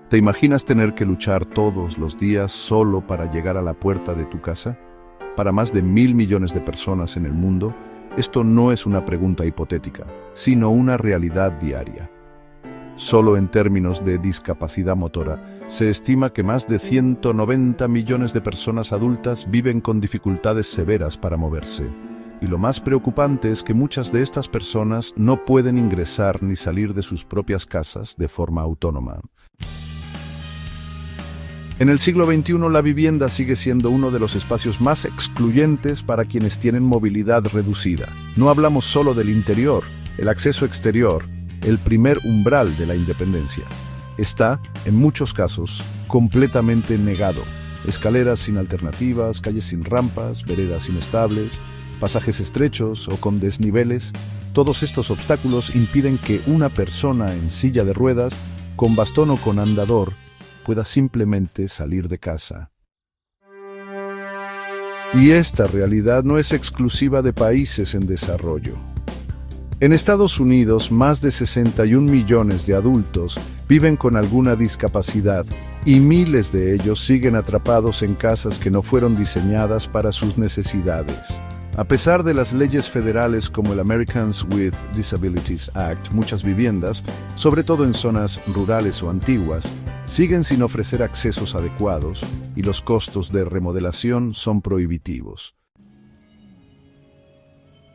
¿Te imaginas tener que luchar todos los días solo para llegar a la puerta de tu casa? Para más de 1.000 millones de personas en el mundo, esto no es una pregunta hipotética, sino una realidad diaria. Solo en términos de discapacidad motora, se estima que más de 190 millones de personas adultas viven con dificultades severas para moverse. Y lo más preocupante es que muchas de estas personas no pueden ingresar ni salir de sus propias casas de forma autónoma. En el siglo XXI, la vivienda sigue siendo uno de los espacios más excluyentes para quienes tienen movilidad reducida. No hablamos solo del interior, el acceso exterior, el primer umbral de la independencia. Está, en muchos casos, completamente negado. Escaleras sin alternativas, calles sin rampas, veredas inestables, pasajes estrechos o con desniveles. Todos estos obstáculos impiden que una persona en silla de ruedas, con bastón o con andador, pueda simplemente salir de casa. Y esta realidad no es exclusiva de países en desarrollo. En Estados Unidos, más de 61 millones de adultos viven con alguna discapacidad y miles de ellos siguen atrapados en casas que no fueron diseñadas para sus necesidades. A pesar de las leyes federales como el Americans with Disabilities Act, muchas viviendas, sobre todo en zonas rurales o antiguas, siguen sin ofrecer accesos adecuados y los costos de remodelación son prohibitivos.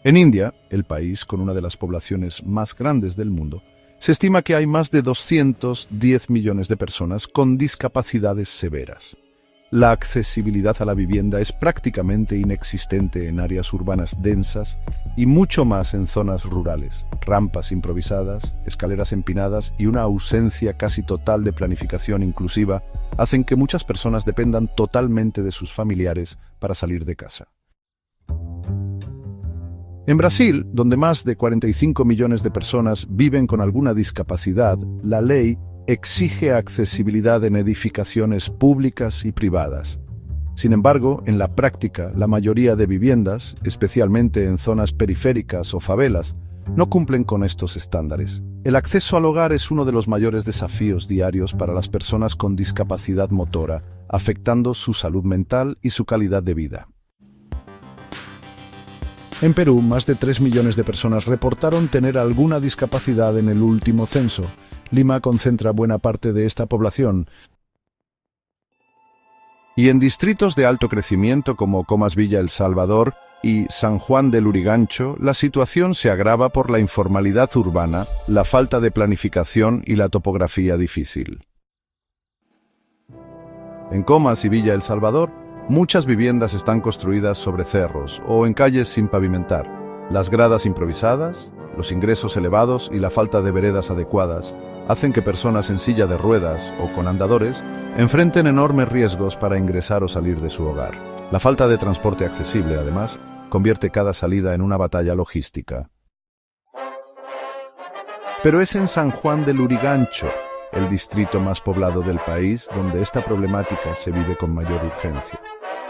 En India, el país con una de las poblaciones más grandes del mundo, se estima que hay más de 210 millones de personas con discapacidades severas. La accesibilidad a la vivienda es prácticamente inexistente en áreas urbanas densas y mucho más en zonas rurales. Rampas improvisadas, escaleras empinadas y una ausencia casi total de planificación inclusiva hacen que muchas personas dependan totalmente de sus familiares para salir de casa. En Brasil, donde más de 45 millones de personas viven con alguna discapacidad, la ley exige accesibilidad en edificaciones públicas y privadas. Sin embargo, en la práctica, la mayoría de viviendas, especialmente en zonas periféricas o favelas, no cumplen con estos estándares. El acceso al hogar es uno de los mayores desafíos diarios para las personas con discapacidad motora, afectando su salud mental y su calidad de vida. En Perú, más de 3 millones de personas reportaron tener alguna discapacidad en el último censo. Lima concentra buena parte de esta población. Y en distritos de alto crecimiento como Comas Villa El Salvador y San Juan de Lurigancho, la situación se agrava por la informalidad urbana, la falta de planificación y la topografía difícil. En Comas y Villa El Salvador, muchas viviendas están construidas sobre cerros o en calles sin pavimentar. Las gradas improvisadas, los ingresos elevados y la falta de veredas adecuadas hacen que personas en silla de ruedas o con andadores enfrenten enormes riesgos para ingresar o salir de su hogar. La falta de transporte accesible, además, convierte cada salida en una batalla logística. Pero es en San Juan de Lurigancho, el distrito más poblado del país, donde esta problemática se vive con mayor urgencia.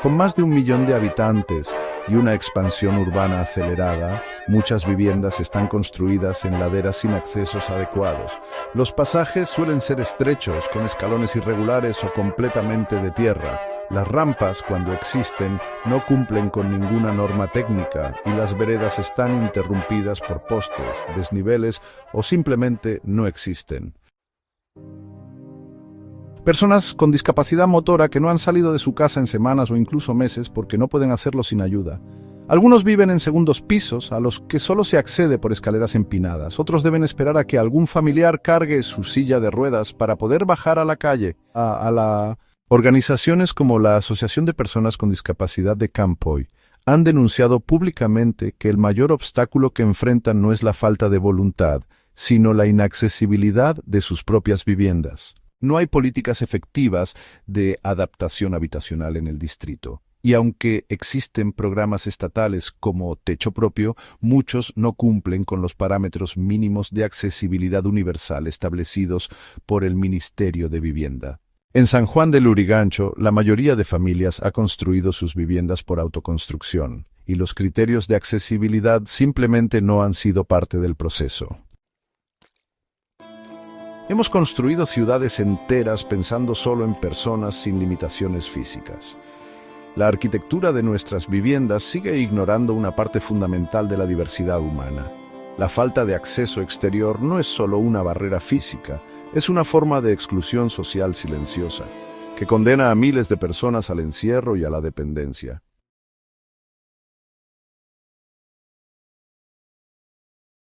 Con más de 1 millón de habitantes y una expansión urbana acelerada, muchas viviendas están construidas en laderas sin accesos adecuados. Los pasajes suelen ser estrechos, con escalones irregulares o completamente de tierra. Las rampas, cuando existen, no cumplen con ninguna norma técnica y las veredas están interrumpidas por postes, desniveles o simplemente no existen. Personas con discapacidad motora que no han salido de su casa en semanas o incluso meses porque no pueden hacerlo sin ayuda. Algunos viven en segundos pisos a los que solo se accede por escaleras empinadas. Otros deben esperar a que algún familiar cargue su silla de ruedas para poder bajar a la calle. Organizaciones como la Asociación de Personas con Discapacidad de Campoy han denunciado públicamente que el mayor obstáculo que enfrentan no es la falta de voluntad, sino la inaccesibilidad de sus propias viviendas. No hay políticas efectivas de adaptación habitacional en el distrito. Y aunque existen programas estatales como Techo Propio, muchos no cumplen con los parámetros mínimos de accesibilidad universal establecidos por el Ministerio de Vivienda. En San Juan de Lurigancho, la mayoría de familias ha construido sus viviendas por autoconstrucción, y los criterios de accesibilidad simplemente no han sido parte del proceso. Hemos construido ciudades enteras pensando solo en personas sin limitaciones físicas. La arquitectura de nuestras viviendas sigue ignorando una parte fundamental de la diversidad humana. La falta de acceso exterior no es solo una barrera física, es una forma de exclusión social silenciosa, que condena a miles de personas al encierro y a la dependencia.